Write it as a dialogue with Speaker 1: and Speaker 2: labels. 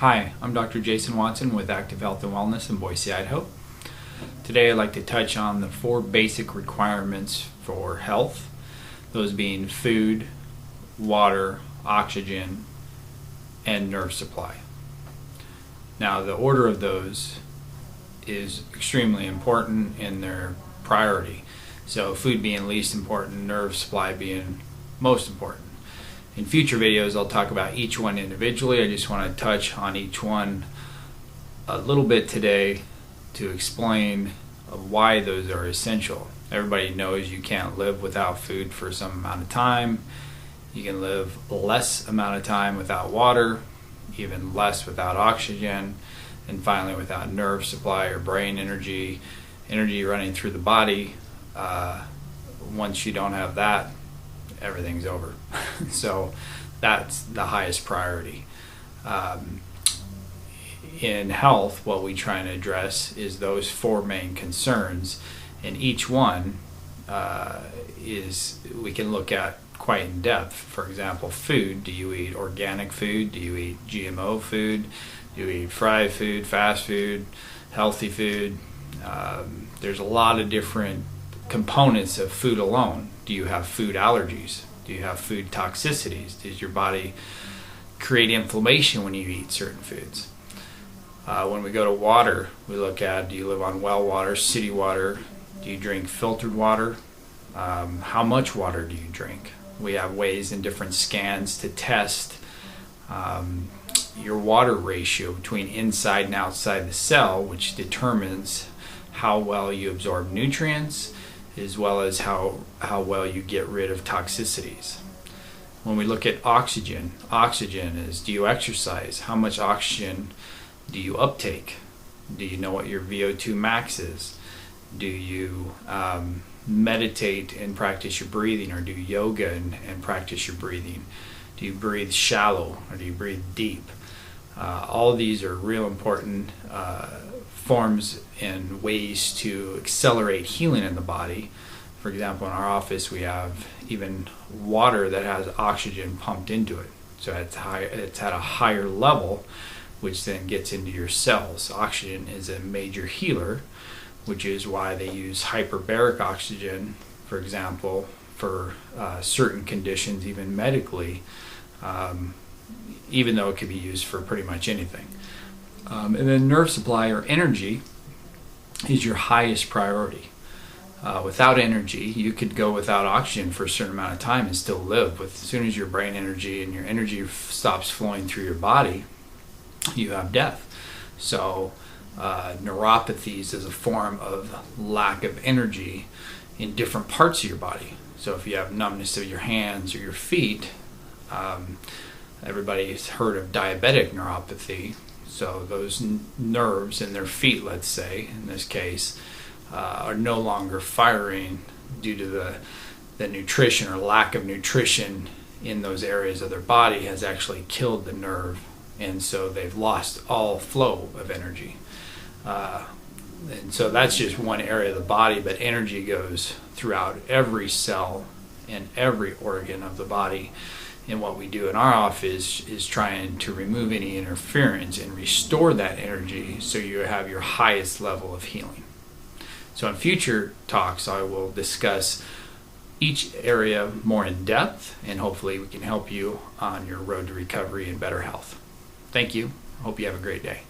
Speaker 1: Hi, I'm Dr. Jason Watson with Active Health and Wellness in Boise, Idaho. Today I'd like to touch on the 4 basic requirements for health, those being food, water, oxygen, and nerve supply. Now the order of those is extremely important in their priority. So food being least important, nerve supply being most important. In future videos I'll talk about each one individually. I just want to touch on each one a little bit today to explain why those are essential. Everybody knows you can't live without food for some amount of time. You can live less amount of time without water, even less without oxygen, and finally without nerve supply or brain energy running through the body. Once you don't have that, everything's over. So that's the highest priority. In health, what we try and address is those 4 main concerns, and each one we can look at quite in depth. For example, food. Do you eat organic food? Do you eat GMO food? Do you eat fried food, fast food, healthy food? There's a lot of different components of food alone. Do you have food allergies? Do you have food toxicities? Does your body create inflammation when you eat certain foods? When we go to water, we look at, do you live on well water, city water? Do you drink filtered water? How much water do you drink? We have ways in different scans to test your water ratio between inside and outside the cell, which determines how well you absorb nutrients, as well as how well you get rid of toxicities. When we look at oxygen is, do you exercise? How much oxygen do you uptake? Do you know what your VO2 max is? Do you meditate and practice your breathing, or do yoga and practice your breathing? Do you breathe shallow or do you breathe deep? All these are real important forms and ways to accelerate healing in the body. For example, in our office we have even water that has oxygen pumped into it. So it's at a higher level, which then gets into your cells. Oxygen is a major healer, which is why they use hyperbaric oxygen, for example, for certain conditions, even medically, even though it could be used for pretty much anything. And then nerve supply, or energy, is your highest priority. Without energy, you could go without oxygen for a certain amount of time and still live. As soon as your brain energy and your energy stops flowing through your body, you have death. So neuropathies is a form of lack of energy in different parts of your body. So if you have numbness of your hands or your feet, everybody's heard of diabetic neuropathy. So those nerves in their feet, let's say, in this case, are no longer firing due to the nutrition or lack of nutrition in those areas of their body has actually killed the nerve, and so they've lost all flow of energy. And so that's just one area of the body, but energy goes throughout every cell and every organ of the body. And what we do in our office is trying to remove any interference and restore that energy so you have your highest level of healing. So in future talks I will discuss each area more in depth, and hopefully we can help you on your road to recovery and better health. Thank you. Hope you have a great day.